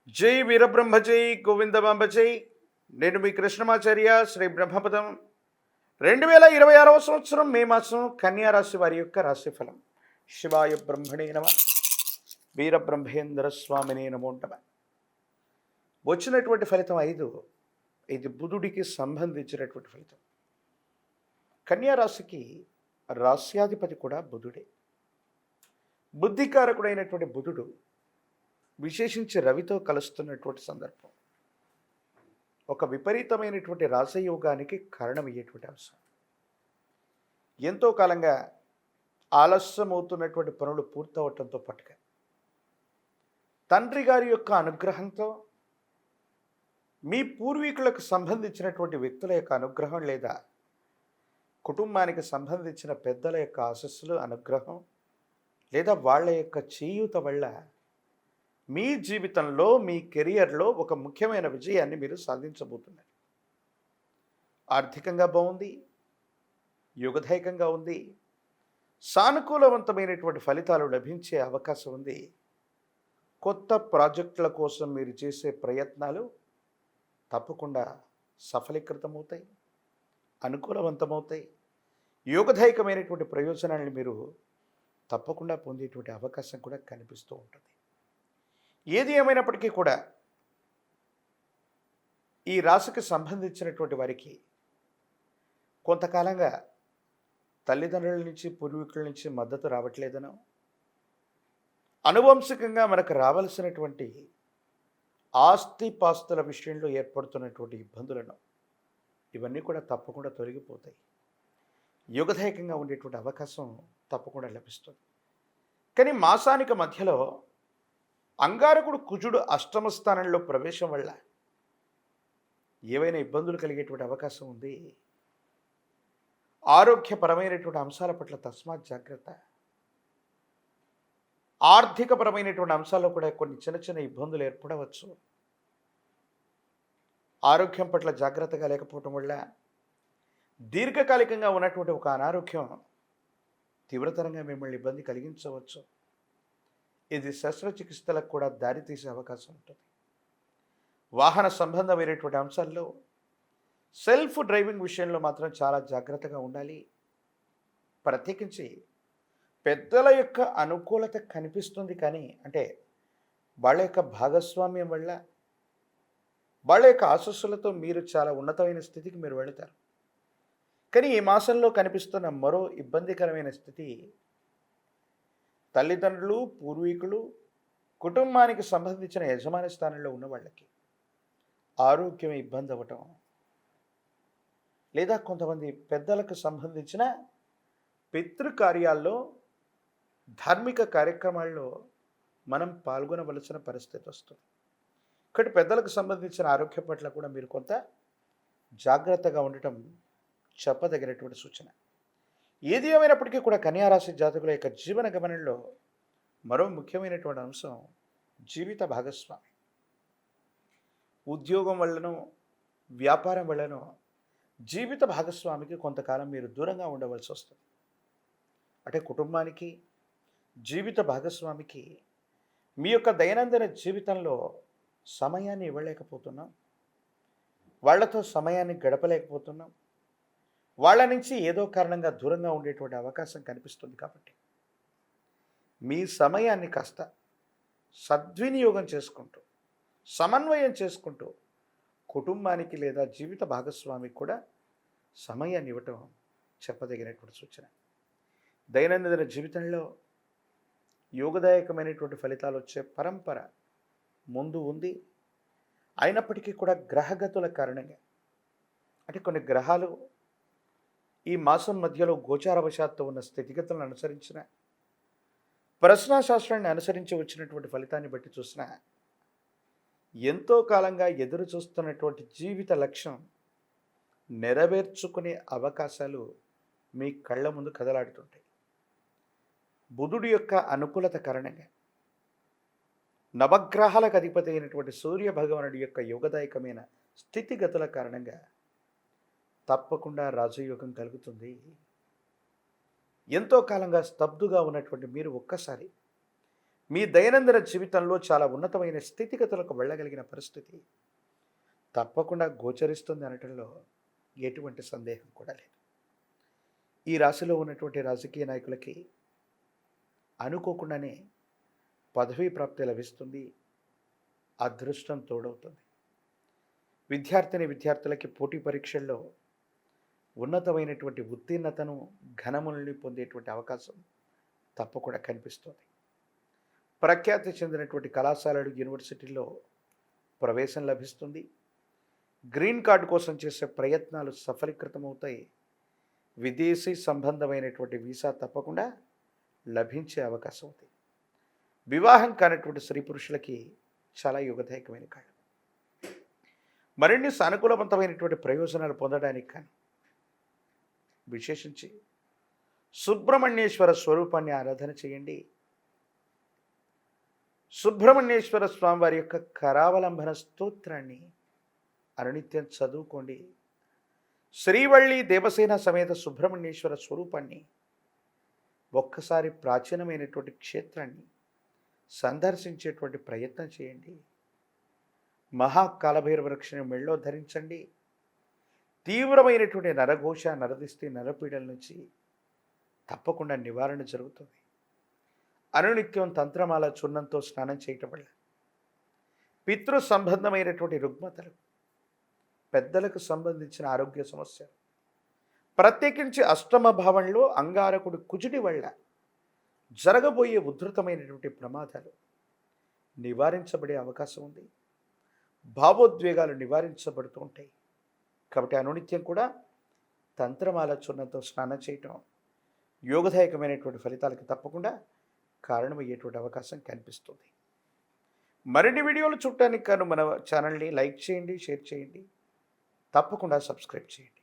జై వీరబ్రహ్మ జై గోవిందమాంబ జై. నేను మీ కృష్ణమాచార్య శ్రీ బ్రహ్మపదం. 2026 సంవత్సరం మే మాసం కన్యా రాశి వారి యొక్క రాశిఫలం. శివాయ బ్రహ్మణే నమ, వీరబ్రహ్మేంద్ర స్వామినే నమో నమ. వచ్చినటువంటి ఫలితం 5. ఇది బుధుడికి సంబంధించినటువంటి ఫలితం. కన్యా రాశికి రాశ్యాధిపతి కూడా బుధుడే. బుద్ధికారకుడైనటువంటి బుధుడు విశేషించి రవితో కలుస్తున్నటువంటి సందర్భం ఒక విపరీతమైనటువంటి రాజయోగానికి కారణమయ్యేటువంటి అంశం. ఎంతో కాలంగా ఆలస్యమవుతున్నటువంటి పనులు పూర్తవటంతో పాటుగా తండ్రి గారి యొక్క అనుగ్రహంతో మీ పూర్వీకులకు సంబంధించినటువంటి వ్యక్తుల యొక్క అనుగ్రహం లేదా కుటుంబానికి సంబంధించిన పెద్దల యొక్క ఆశస్సులు అనుగ్రహం లేదా వాళ్ళ యొక్క చేయూత వల్ల మీ జీవితంలో మీ కెరియర్లో ఒక ముఖ్యమైన విజయాన్ని మీరు సాధించబోతున్నారు. ఆర్థికంగా బాగుంది, యుగదాయకంగా ఉంది, సానుకూలవంతమైనటువంటి ఫలితాలు లభించే అవకాశం ఉంది. కొత్త ప్రాజెక్టుల కోసం మీరు చేసే ప్రయత్నాలు తప్పకుండా సఫలీకృతమవుతాయి, అనుకూలవంతమవుతాయి. యోగదాయకమైనటువంటి ప్రయోజనాలను మీరు తప్పకుండా పొందేటువంటి అవకాశం కూడా కనిపిస్తూ ఉంటుంది. ఏది ఏమైనప్పటికీ కూడా ఈ రాశికి సంబంధించినటువంటి వారికి కొంతకాలంగా తల్లిదండ్రుల నుంచి పూర్వీకుల నుంచి మద్దతు రావట్లేదనో, అనువంశికంగా మనకు రావలసినటువంటి ఆస్తిపాస్తుల విషయంలో ఏర్పడుతున్నటువంటి ఇబ్బందులను ఇవన్నీ కూడా తప్పకుండా తొలగిపోతాయి. యుగదాయకంగా ఉండేటువంటి అవకాశం తప్పకుండా లభిస్తుంది. కానీ మాసానికి మధ్యలో అంగారకుడు కుజుడు అష్టమ స్థానంలో ప్రవేశం వల్ల ఏవైనా ఇబ్బందులు కలిగేటువంటి అవకాశం ఉంది. ఆరోగ్యపరమైనటువంటి అంశాల పట్ల తస్మాత్ జాగ్రత్త. ఆర్థికపరమైనటువంటి అంశాల్లో కూడా కొన్ని చిన్న చిన్న ఇబ్బందులు ఏర్పడవచ్చు. ఆరోగ్యం పట్ల జాగ్రత్తగా లేకపోవటం వల్ల దీర్ఘకాలికంగా ఉన్నటువంటి ఒక అనారోగ్యం తీవ్రతరంగా మిమ్మల్ని ఇబ్బంది కలిగించవచ్చు. ఇది శస్త్రచికిత్సలకు కూడా దారితీసే అవకాశం ఉంటుంది. వాహన సంబంధమైనటువంటి అంశాల్లో సెల్ఫ్ డ్రైవింగ్ విషయంలో మాత్రం చాలా జాగ్రత్తగా ఉండాలి. ప్రత్యేకించి పెద్దల యొక్క అనుకూలత కనిపిస్తుంది, కానీ అంటే వాళ్ళ యొక్క భాగస్వామ్యం వల్ల వాళ్ళ యొక్క ఆశస్సులతో మీరు చాలా ఉన్నతమైన స్థితికి మీరు వెళతారు. కానీ ఈ మాసంలో కనిపిస్తున్న మరో ఇబ్బందికరమైన స్థితి తల్లిదండ్రులు, పూర్వీకులు, కుటుంబానికి సంబంధించిన యజమాని స్థానంలో ఉన్న వాళ్ళకి ఆరోగ్యం ఇబ్బంది అవ్వటం, లేదా కొంతమంది పెద్దలకు సంబంధించిన పితృకార్యాల్లో, ధార్మిక కార్యక్రమాల్లో మనం పాల్గొనవలసిన పరిస్థితి వస్తుంది. ఇక్కడ పెద్దలకు సంబంధించిన ఆరోగ్యం పట్ల కూడా మీరు కొంత జాగ్రత్తగా ఉండటం చెప్పదగినటువంటి సూచన. ఏది ఏమైనప్పటికీ కూడా కన్యారాశి జాతకుల యొక్క జీవన గమనంలో మరో ముఖ్యమైనటువంటి అంశం జీవిత భాగస్వామి. ఉద్యోగం వల్లనో వ్యాపారం వల్లనో జీవిత భాగస్వామికి కొంతకాలం మీరు దూరంగా ఉండవలసి వస్తుంది. అంటే కుటుంబానికి, జీవిత భాగస్వామికి మీ యొక్క దైనందిన జీవితంలో సమయాన్ని ఇవ్వలేకపోతున్నాం, వాళ్లతో సమయాన్ని గడపలేకపోతున్నాం, వాళ్ళ నుంచి ఏదో కారణంగా దూరంగా ఉండేటువంటి అవకాశం కనిపిస్తుంది. కాబట్టి మీ సమయాన్ని కాస్త సద్వినియోగం చేసుకుంటూ, సమన్వయం చేసుకుంటూ కుటుంబానికి లేదా జీవిత భాగస్వామికి కూడా సమయాన్ని ఇవ్వటం చెప్పదగినటువంటి సూచన. దైనందిన జీవితంలో యోగదాయకమైనటువంటి ఫలితాలు వచ్చే పరంపర ముందు ఉంది. అయినప్పటికీ కూడా గ్రహగతుల కారణంగా, అంటే కొన్ని గ్రహాలు ఈ మాసం మధ్యలో గోచారవశాత్తు ఉన్న స్థితిగతులను అనుసరించిన, ప్రశ్నాశాస్త్రాన్ని అనుసరించి వచ్చినటువంటి ఫలితాన్ని బట్టి చూసిన, ఎంతో కాలంగా ఎదురు చూస్తున్నటువంటి జీవిత లక్ష్యం నెరవేర్చుకునే అవకాశాలు మీ కళ్ళ ముందు కదలాడుతుంటాయి. బుధుడి యొక్క అనుకూలత కారణంగా, నవగ్రహాలకు అధిపతి అయినటువంటి సూర్య భగవానుడి యొక్క యోగదాయకమైన స్థితిగతుల కారణంగా తప్పకుండా రాజయోగం కలుగుతుంది. ఎంతో కాలంగా స్తబ్దుగా ఉన్నటువంటి మీరు ఒక్కసారి మీ దైనందిన జీవితంలో చాలా ఉన్నతమైన స్థితిగతులకు వెళ్ళగలిగిన పరిస్థితి తప్పకుండా గోచరిస్తుంది అనటంలో ఎటువంటి సందేహం కూడా లేదు. ఈ రాశిలో ఉన్నటువంటి రాజకీయ నాయకులకి అనుకోకుండానే పదవీ ప్రాప్తి లభిస్తుంది, అదృష్టం తోడవుతుంది. విద్యార్థులకి పోటీ పరీక్షల్లో ఉన్నతమైనటువంటి ఉత్తీర్ణతను ఘనముల్ని పొందేటువంటి అవకాశం తప్పకుండా కనిపిస్తుంది. ప్రఖ్యాతి చెందినటువంటి కళాశాలలు యూనివర్సిటీల్లో ప్రవేశం లభిస్తుంది. గ్రీన్ కార్డు కోసం చేసే ప్రయత్నాలు సఫలీకృతమవుతాయి. విదేశీ సంబంధమైనటువంటి వీసా తప్పకుండా లభించే అవకాశం ఉంది. వివాహం కానటువంటి స్త్రీ పురుషులకి చాలా యోగదాయకమైన కాలం. మరిన్ని సానుకూలవంతమైనటువంటి ప్రయోజనాలు పొందడానికి కానీ విశేషించి సుబ్రహ్మణ్యేశ్వర స్వరూపాన్ని ఆరాధన చేయండి. సుబ్రహ్మణ్యేశ్వర స్వామి వారి యొక్క కరావలంబన స్తోత్రాన్ని అనునిత్యం చదువుకోండి. శ్రీవల్లి దేవసేన సమేత సుబ్రహ్మణ్యేశ్వర స్వరూపాన్ని ఒక్కసారి ప్రాచీనమైనటువంటి క్షేత్రాన్ని సందర్శించేటువంటి ప్రయత్నం చేయండి. మహాకాలభైరవ వృక్షాన్ని మెళ్ళో ధరించండి. తీవ్రమైనటువంటి నరఘోష, నరదిష్టి, నరపీడల నుంచి తప్పకుండా నివారణ జరుగుతుంది. అనునిత్యం తంత్రమాల చూర్ణంతో స్నానం చేయటం వల్ల పితృ సంబంధమైనటువంటి రుగ్మతలు, పెద్దలకు సంబంధించిన ఆరోగ్య సమస్యలు, ప్రత్యేకించి అష్టమ భావంలో అంగారకుడి కుజుడి వల్ల జరగబోయే ఉధృతమైనటువంటి ప్రమాదాలు నివారించబడే అవకాశం ఉంది. భావోద్వేగాలు నివారించబడుతూ ఉంటాయి. కాబట్టి అనునిత్యం కూడా తంత్రమాల చూర్ణంతో స్నానం చేయటం యోగదాయకమైనటువంటి ఫలితాలకు తప్పకుండా కారణమయ్యేటువంటి అవకాశం కనిపిస్తుంది. మరిన్ని వీడియోలు చూడటానికి కాను మన ఛానల్ని లైక్ చేయండి, షేర్ చేయండి, తప్పకుండా సబ్స్క్రైబ్ చేయండి.